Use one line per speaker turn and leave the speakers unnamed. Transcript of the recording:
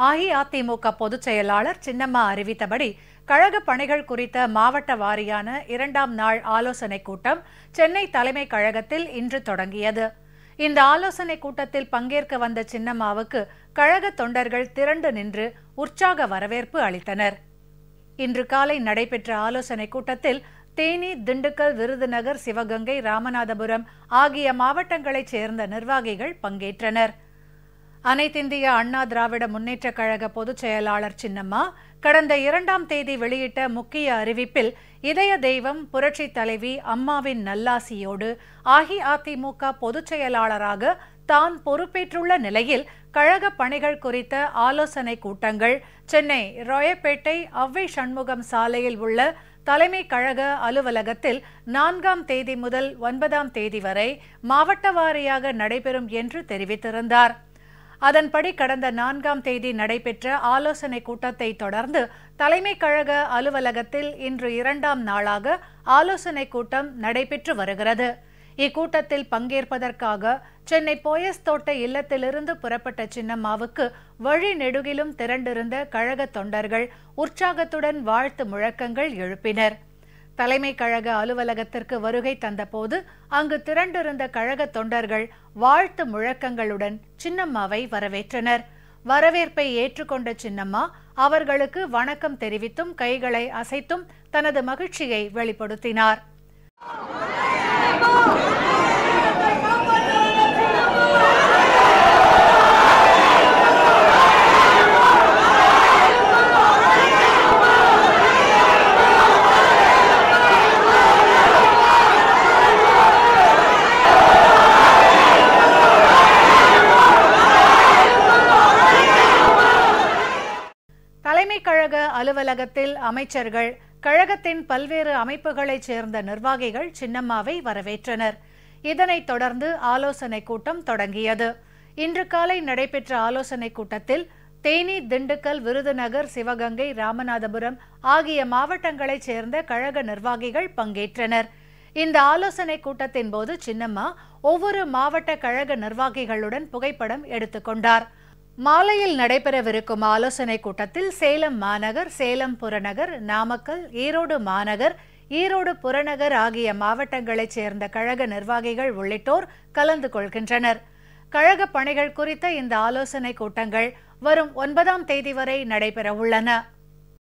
அஇஅதிமுக பொதுச் செயலாளர் சின்னம்மா அறிவித்தபடி கழக பணிகள் குறித்த மாவட்ட வாரியான 2ஆம் நாள் ஆலோசனைக் கூட்டம் சென்னை தலைமைக் கழகத்தில் இன்று தொடங்கியது. இந்த ஆலோசனைக் கூட்டத்தில் பங்கேற்க வந்த சின்னம்மாவுக்கு கழக தொண்டர்கள் திரண்டு நின்று உற்சாக வரவேற்பு அளித்தனர். இன்று காலை நடைபெற்ற ஆலோசனைக் கூட்டத்தில் தேனி, திண்டுக்கல், விருதுநகர், சிவகங்கை, ராமநாதபுரம் ஆகிய மாவட்டங்களைச் சேர்ந்த நிர்வாகிகள் பங்கேற்றனர். அனைத்திந்திய அண்ணா திராவிட முன்னேற்றக் கழக பொதுச் செயலாளர் சின்னம்மா கடந்த 2ஆம் தேதி வெளியிட்ட முக்கிய அறிவிப்பில் இதய தெய்வம் புரட்சி தலைவி அம்மாவின் நல்லாசியோடு அஇஅதிமுக பொதுச் செயலாளராக தான் பொறுப்பேற்றுள்ள நிலையில் கழக பணிகள் குறித்த ஆலோசனை கூட்டங்கள் சென்னை ராயப்பேட்டை ஔவை சண்முகம் சாலையில் உள்ள தலைமை கழக அலுவலகத்தில் 4ஆம் தேதி முதல் 9ஆம் தேதி வரை மாவட்ட வாரியாக நடைபெறும் என்று தெரிவித்திருந்தார். அதன்படி கடந்த 4ஆம் தேதி நடைபெற்ற ஆலோசனை கூட்டத்தை தொடர்ந்து தலைமை கழக அலுவலகத்தில் இன்று 2ஆம் நாளாக ஆலோசனை கூட்டம் நடைபெற்று வருகிறது. இக்கூட்டத்தில் பங்கேற்பதற்காக சென்னை போயஸ் தோட்ட இல்லத்திலிருந்து புறப்பட்ட சின்னம்மாவுக்கு வழி நெடுகிலும் திரண்டிருந்த கழக தொண்டர்கள் உற்சாகத்துடன் வாழ்த்து முழக்கங்கள் எழுப்பினர். தலைமை கழக அலுவலகத்திற்கு வருகை தந்தபோது அங்கு திரண்டிருந்த கழக தொண்டர்கள் வாழ்த்து முழக்கங்களுடன் சின்னம்மாவை வரவேற்றனர். வரவேற்பை ஏற்றுக்கொண்ட சின்னம்மா அவர்களுக்கு வணக்கம் தெரிவித்தும் கைகளை அசைத்தும் தனது மகிழ்ச்சியை வெளிப்படுத்தினார். தலைமை கழக அலுவலகத்தில் அமைச்சர்கள், கழகத்தின் பல்வேறு அமைப்புகளைச் சேர்ந்த நிர்வாகிகள் சின்னம்மாவை வரவேற்றனர். இதனைத் தொடர்ந்து ஆலோசனைக் கூட்டம் தொடங்கியது. இன்று காலை நடைபெற்ற ஆலோசனைக் கூட்டத்தில் தேனி, திண்டுக்கல், விருதுநகர், சிவகங்கை, ராமநாதபுரம் ஆகிய மாவட்டங்களைச் சேர்ந்த கழக நிர்வாகிகள் பங்கேற்றனர். இந்த ஆலோசனைக் கூட்டத்தின் போது சின்னம்மா ஒவ்வொரு மாவட்ட கழக நிர்வாகிகளுடன் புகைப்படம் எடுத்துக்கொண்டார். மாலையில் நடைபெறவிருக்கும் ஆலோசனைக் கூட்டத்தில் சேலம் மாநகர், சேலம் புறநகர், நாமக்கல், ஈரோடு மாநகர், ஈரோடு புறநகர் ஆகிய மாவட்டங்களைச் சேர்ந்த கழக நிர்வாகிகள் உள்ளிட்டோர் கலந்து கொள்கின்றனர். கழக பணிகள் குறித்த இந்த ஆலோசனைக் கூட்டங்கள் வரும் 9ஆம் தேதி வரை நடைபெற உள்ளன.